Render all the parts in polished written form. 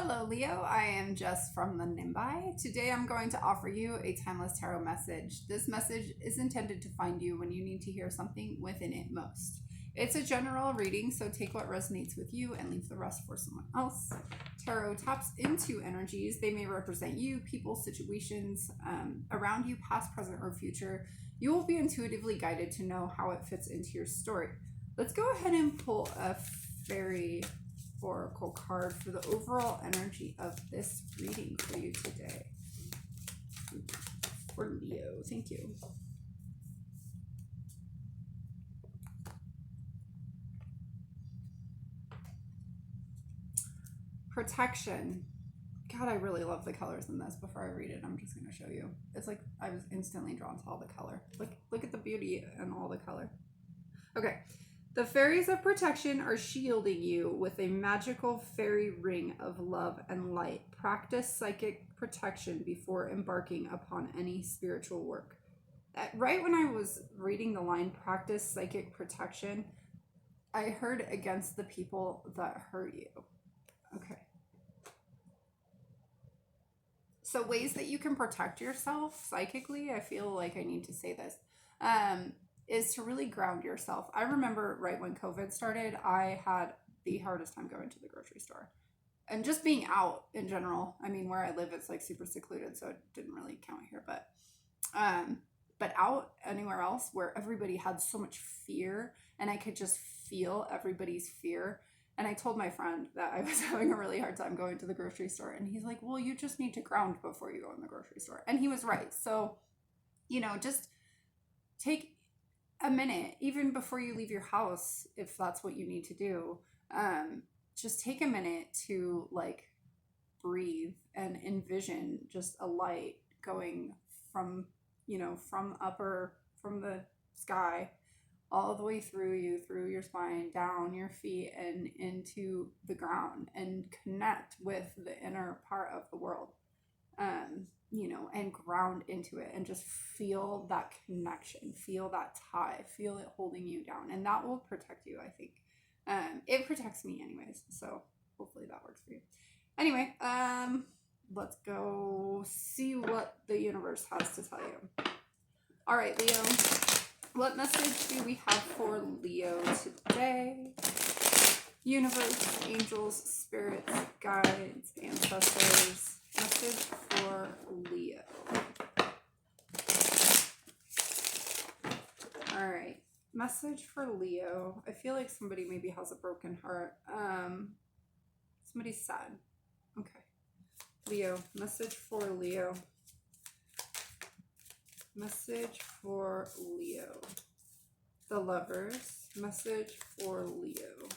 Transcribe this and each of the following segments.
Hello, Leo. I am Jess from the Nimbai. Today I'm going to offer you a timeless tarot message. This message is intended to find you when you need to hear something within it most. It's a general reading, so take what resonates with you and leave the rest for someone else. Tarot taps into energies. They may represent you, people, situations around you, past, present, or future. You will be intuitively guided to know how it fits into your story. Let's go ahead and pull a fairy oracle card for the overall energy of this reading for you today. For Leo, thank you. Protection. God, I really love the colors in this. Before I read it, I'm just going to show you. It's like I was instantly drawn to all the color. Look at the beauty and all the color. Okay. The fairies of protection are shielding you with a magical fairy ring of love and light. Practice psychic protection before embarking upon any spiritual work. Right when I was reading the line, practice psychic protection, I heard against the people that hurt you. Okay. So ways that you can protect yourself psychically, I feel like I need to say this, is to really ground yourself. I remember right when COVID started, I had the hardest time going to the grocery store. And just being out in general. I mean, where I live, it's like super secluded, so it didn't really count here. But out anywhere else where everybody had so much fear and I could just feel everybody's fear. And I told my friend that I was having a really hard time going to the grocery store. And he's like, well, you just need to ground before you go in the grocery store. And he was right. So, just take a minute, even before you leave your house, if that's what you need to do. Just take a minute to breathe and envision just a light going from from the sky all the way through you, through your spine, down your feet, and into the ground, and connect with the inner part of the world, and ground into it, and just feel that connection, feel that tie, feel it holding you down, and that will protect you, I think. It protects me anyways, so hopefully that works for you. Anyway, let's go see what the universe has to tell you. All right, Leo, what message do we have for Leo today? Universe, angels, spirits, guides, ancestors. Message for Leo. All right. Message for Leo. I feel like somebody maybe has a broken heart. Somebody's sad. Okay. Leo. Message for Leo. Message for Leo. The Lovers. Message for Leo.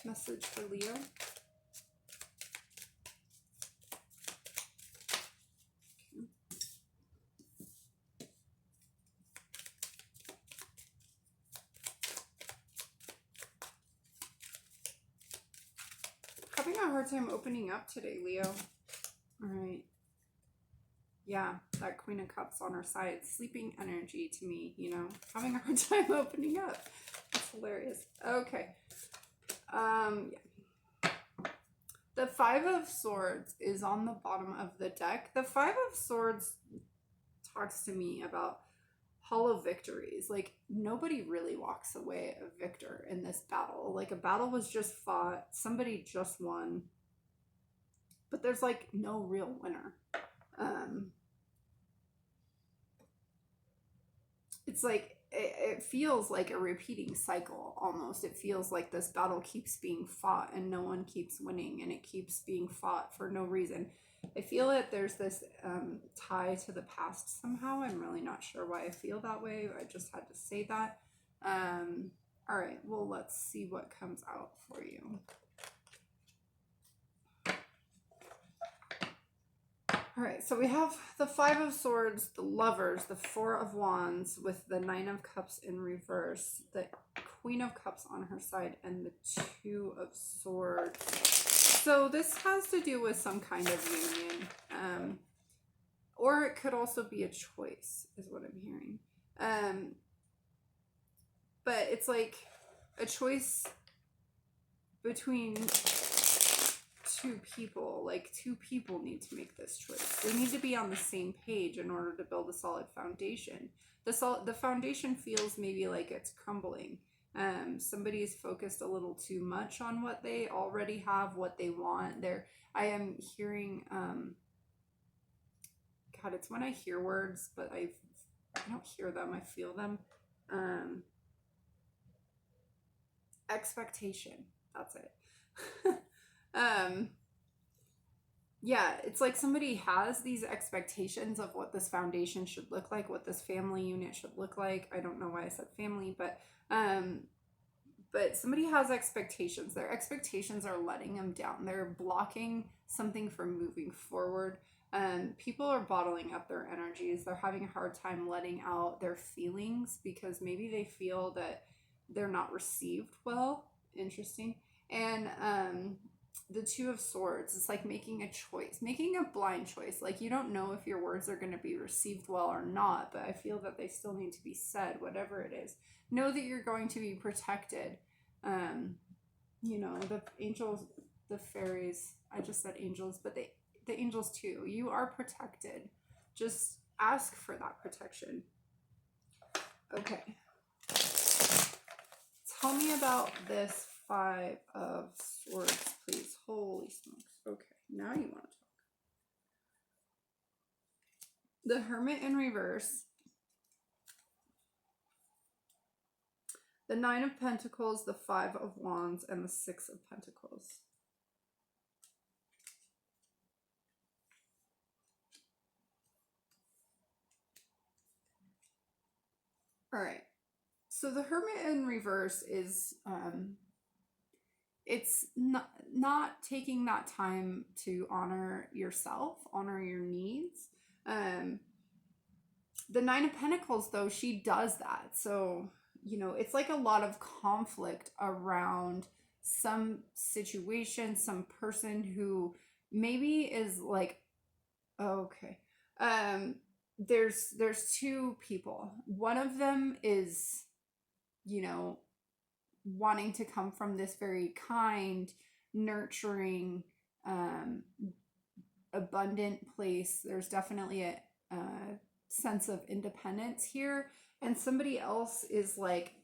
Message for Leo. Having a hard time opening up today, Leo. All right. Yeah, that Queen of Cups on her side. Sleeping energy to me, Having a hard time opening up. That's hilarious. Okay. Yeah. The Five of Swords is on the bottom of the deck. The Five of Swords talks to me about hollow victories. Like, nobody really walks away a victor in this battle. Like, a battle was just fought, somebody just won, but there's no real winner. It's like it feels like a repeating cycle almost. It feels like this battle keeps being fought and no one keeps winning, and it keeps being fought for no reason. I feel that there's this tie to the past somehow. I'm really not sure why I feel that way. I just had to say that. All right, well, let's see what comes out for you. All right, so we have the Five of Swords, the Lovers, the Four of Wands with the Nine of Cups in reverse, the Queen of Cups on her side, and the Two of Swords. So this has to do with some kind of union, or it could also be a choice, is what I'm hearing. Um, but it's like a choice between two people. Like, two people need to make this choice. They need to be on the same page in order to build a solid foundation. The foundation feels maybe like it's crumbling. Somebody's focused a little too much on what they already have, what they want. I am hearing, God, it's when I hear words, but I don't hear them, I feel them. Expectation. That's it. Yeah, it's like somebody has these expectations of what this foundation should look like, what this family unit should look like. I don't know why I said family, but somebody has expectations. Their expectations are letting them down. They're blocking something from moving forward. People are bottling up their energies. They're having a hard time letting out their feelings because maybe they feel that they're not received well. Interesting. And the Two of Swords, it's like making a choice, making a blind choice. Like, you don't know if your words are going to be received well or not, but I feel that they still need to be said, whatever it is. Know that you're going to be protected. The angels, the fairies, I just said angels, but the angels too. You are protected. Just ask for that protection. Okay. Tell me about this Five of Swords, please. Holy smokes. Okay, now you want to talk. The Hermit in reverse. The Nine of Pentacles, the Five of Wands, and the Six of Pentacles. All right. So the Hermit in reverse is it's not taking that time to honor yourself, honor your needs. The Nine of Pentacles, though, she does that. So, it's like a lot of conflict around some situation, some person who maybe is like, okay, there's two people. One of them is, wanting to come from this very kind, nurturing, abundant place. There's definitely a sense of independence here, and somebody else is like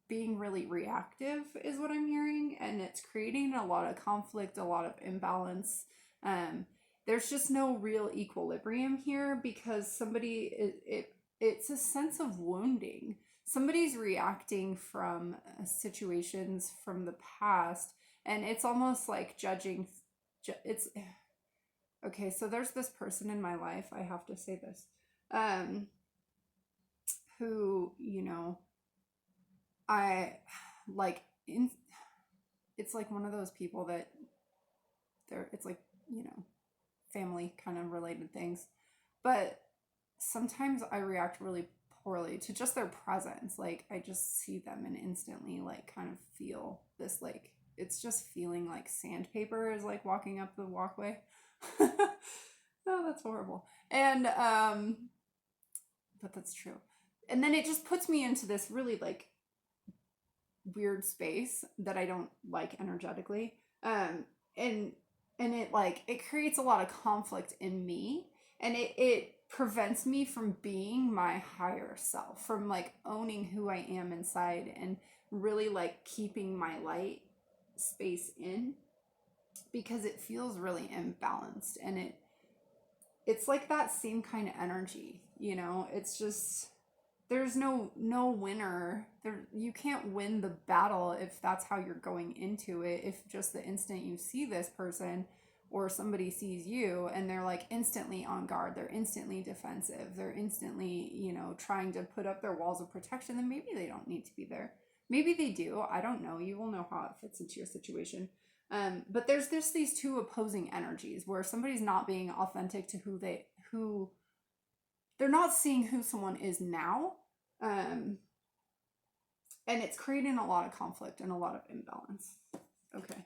being really reactive, is what I'm hearing, and it's creating a lot of conflict, a lot of imbalance. There's just no real equilibrium here because it's a sense of wounding. Somebody's reacting from situations from the past, and it's almost like judging. It's okay. So there's this person in my life. I have to say this, who I like. It's like one of those people that it's like family kind of related things, but sometimes I react really poorly to just their presence. Like, I just see them and instantly like kind of feel this, like, it's just feeling like sandpaper is like walking up the walkway. Oh, that's horrible. And but that's true. And then it just puts me into this really like weird space that I don't like energetically. And it creates a lot of conflict in me, and it prevents me from being my higher self, from like owning who I am inside and really like keeping my light space in, because it feels really imbalanced, and it's like that same kind of energy, it's just, there's no winner there. You can't win the battle if that's how you're going into it. If just the instant you see this person or somebody sees you and they're like instantly on guard, they're instantly defensive, they're instantly trying to put up their walls of protection, then maybe they don't need to be there. Maybe they do, I don't know. You will know how it fits into your situation. But there's these two opposing energies where somebody's not being authentic to who they're not seeing who someone is now. And it's creating a lot of conflict and a lot of imbalance. Okay.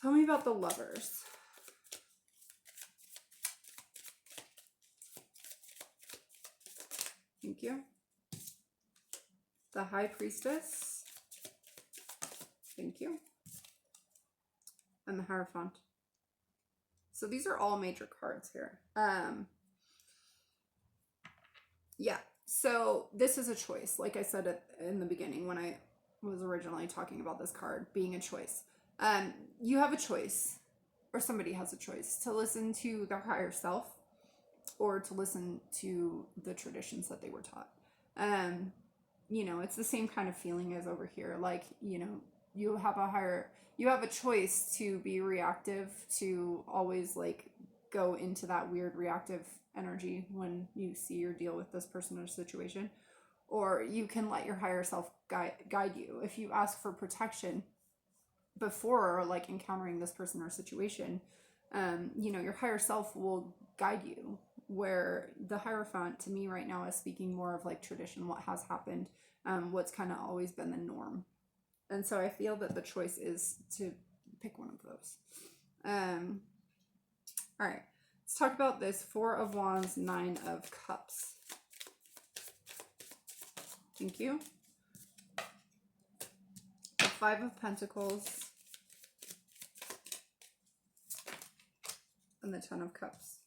Tell me about the Lovers. Thank you. The High Priestess. Thank you. And the Hierophant. So these are all major cards here. Yeah. So this is a choice. Like I said in the beginning when I was originally talking about this card being a choice. You have a choice, or somebody has a choice, to listen to their higher self or to listen to the traditions that they were taught. You know, it's the same kind of feeling as over here. Like, you know, you have a choice to be reactive, to always like go into that weird reactive energy when you see or deal with this person or situation, or you can let your higher self guide you. If you ask for protection before like encountering this person or situation, you know, your higher self will guide you, where the Hierophant to me right now is speaking more of like tradition, what has happened, what's kind of always been the norm. And so I feel that the choice is to pick one of those. All right, let's talk about this Four of Wands, Nine of Cups. Thank you. The Five of Pentacles and the Ten of Cups.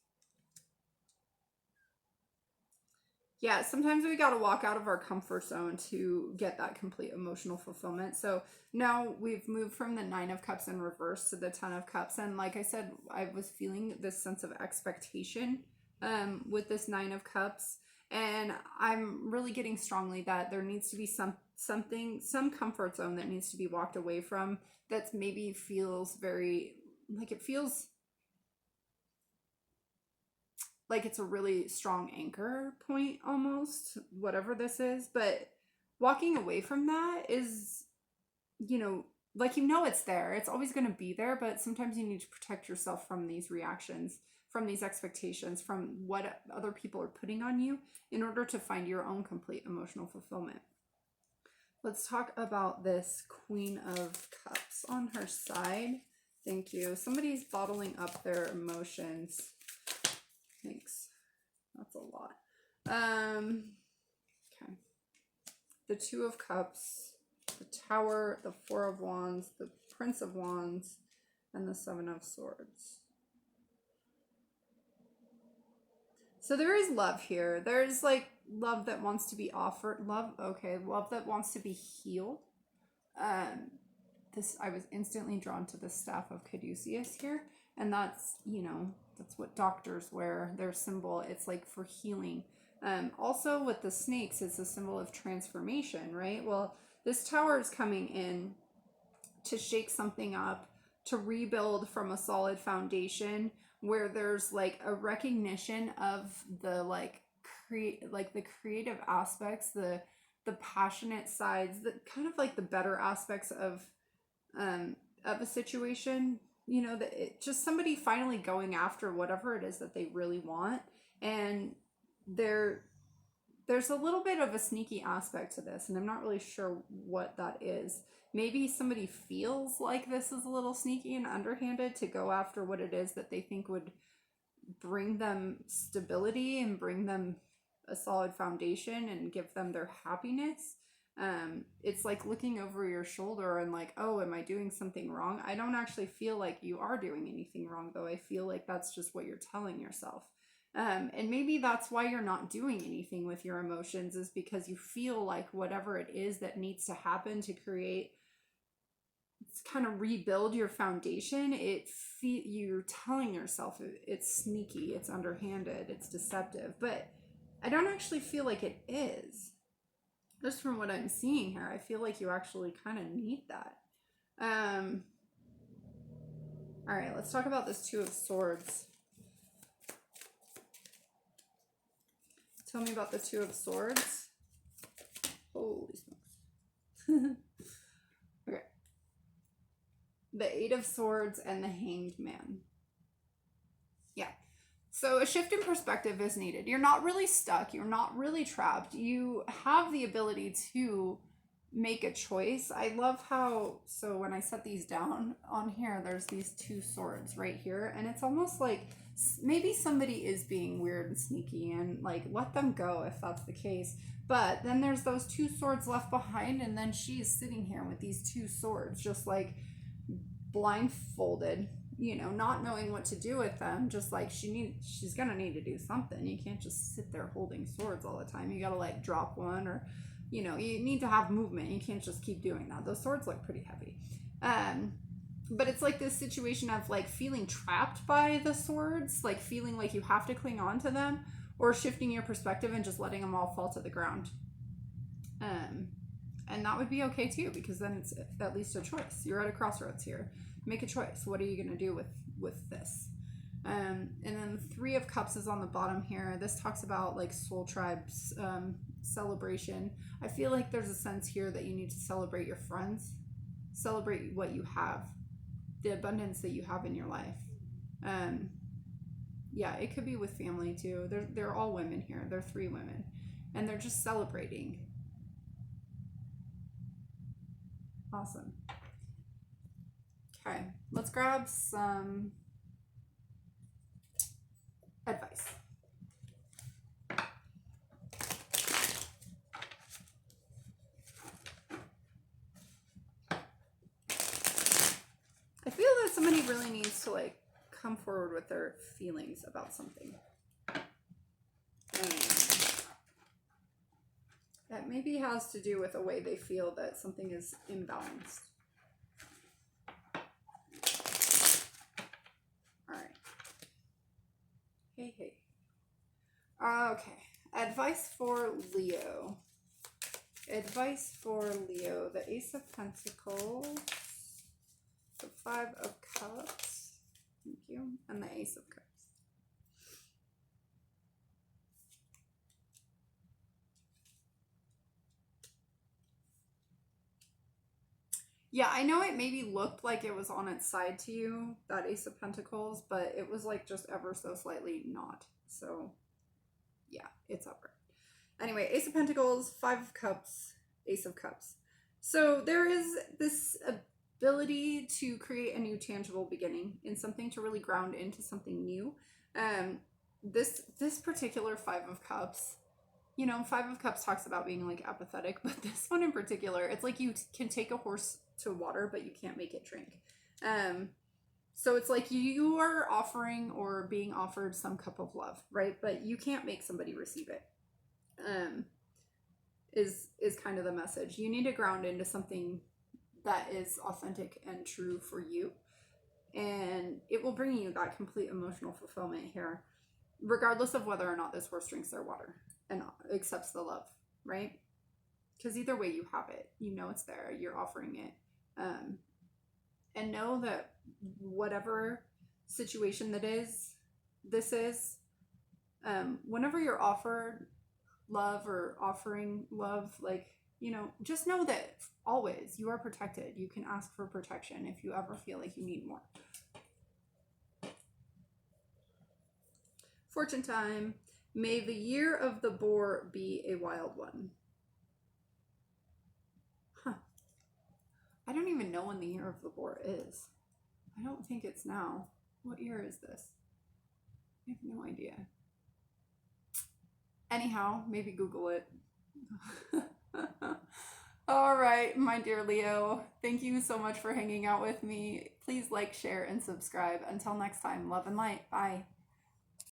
Yeah, sometimes we got to walk out of our comfort zone to get that complete emotional fulfillment. So now we've moved from the Nine of Cups in reverse to the Ten of Cups. And like I said, I was feeling this sense of expectation with this Nine of Cups. And I'm really getting strongly that there needs to be some comfort zone that needs to be walked away from, that maybe feels very, like it feels like it's a really strong anchor point almost, whatever this is. But walking away from that is, you know, like, you know, it's there. It's always going to be there, but sometimes you need to protect yourself from these reactions, from these expectations, from what other people are putting on you in order to find your own complete emotional fulfillment. Let's talk about this Queen of Cups on her side. Thank you. Somebody's bottling up their emotions. Thanks. That's a lot. Okay. The Two of Cups, the Tower, the Four of Wands, the Prince of Wands, and the Seven of Swords. So there is love here. There's like love that wants to be offered. Love that wants to be healed. I was instantly drawn to the Staff of Caduceus here. And that's, you know, that's what doctors wear, their symbol. It's like for healing. Also with the snakes, it's a symbol of transformation, right? Well, this tower is coming in to shake something up, to rebuild from a solid foundation, where there's like a recognition of the the creative aspects, the passionate sides, the kind of like the better aspects of a situation, you know, that just somebody finally going after whatever it is that they really want. And there's a little bit of a sneaky aspect to this, and I'm not really sure what that is. Maybe somebody feels like this is a little sneaky and underhanded to go after what it is that they think would bring them stability and bring them a solid foundation and give them their happiness. It's like looking over your shoulder and like, oh, am I doing something wrong? I don't actually feel like you are doing anything wrong, though. I feel like that's just what you're telling yourself. And maybe that's why you're not doing anything with your emotions, is because you feel like whatever it is that needs to happen to create, kind of rebuild your foundation, you're telling yourself it's sneaky, it's underhanded, it's deceptive. But I don't actually feel like it is. Just from what I'm seeing here, I feel like you actually kind of need that. All right, let's talk about this Two of Swords. Tell me about the Two of Swords. Holy smokes. Okay. The Eight of Swords and the Hanged Man. Yeah. So a shift in perspective is needed. You're not really stuck. You're not really trapped. You have the ability to make a choice. I love how, so when I set these down on here, there's these two swords right here. And it's almost like Maybe somebody is being weird and sneaky, and like let them go if that's the case. But then there's those two swords left behind, and then she's sitting here with these two swords, just like blindfolded, not knowing what to do with them. Just like she's gonna need to do something. You can't just sit there holding swords all the time. You gotta like drop one, or you need to have movement. You can't just keep doing that. Those swords look pretty heavy. But it's like this situation of like feeling trapped by the swords, like feeling like you have to cling on to them, or shifting your perspective and just letting them all fall to the ground. And that would be okay too, because then it's at least a choice. You're at a crossroads here. Make a choice. What are you going to do with this? And then 3 of Cups is on the bottom here. This talks about like soul tribes, celebration. I feel like there's a sense here that you need to celebrate your friends, celebrate what you have, the abundance that you have in your life. Yeah, it could be with family too. They're all women here. They're 3 women, and they're just celebrating. Awesome. Okay, let's grab some advice. I feel that somebody really needs to like come forward with their feelings about something. That maybe has to do with a way they feel that something is imbalanced. All right. Hey. Okay. Advice for Leo. Advice for Leo. The Ace of Pentacles. The 5 of Cups. Thank you. And the Ace of Cups. Yeah, I know it maybe looked like it was on its side to you, that Ace of Pentacles, but it was like just ever so slightly not. So, yeah, it's upright. Anyway, Ace of Pentacles, 5 of Cups, Ace of Cups. So there is this ability to create a new tangible beginning in something, to really ground into something new. This particular 5 of Cups, 5 of Cups talks about being like apathetic, but this one in particular, it's like you can take a horse to water, but you can't make it drink. So it's like you are offering or being offered some cup of love, right? But you can't make somebody receive it. Is kind of the message. You need to ground into something that is authentic and true for you, and it will bring you that complete emotional fulfillment here, regardless of whether or not this horse drinks their water and accepts the love, right? Because either way, you have it. It's there. You're offering it. And know that whatever situation this is, whenever you're offered love or offering love, like, just know that always you are protected. You can ask for protection if you ever feel like you need more. Fortune time. May the year of the boar be a wild one. I don't even know when the year of the boar is. I don't think it's now. What year is this? I have no idea. Anyhow, maybe Google it. All right, my dear Leo, thank you so much for hanging out with me. Please like, share, and subscribe. Until next time, love and light. Bye.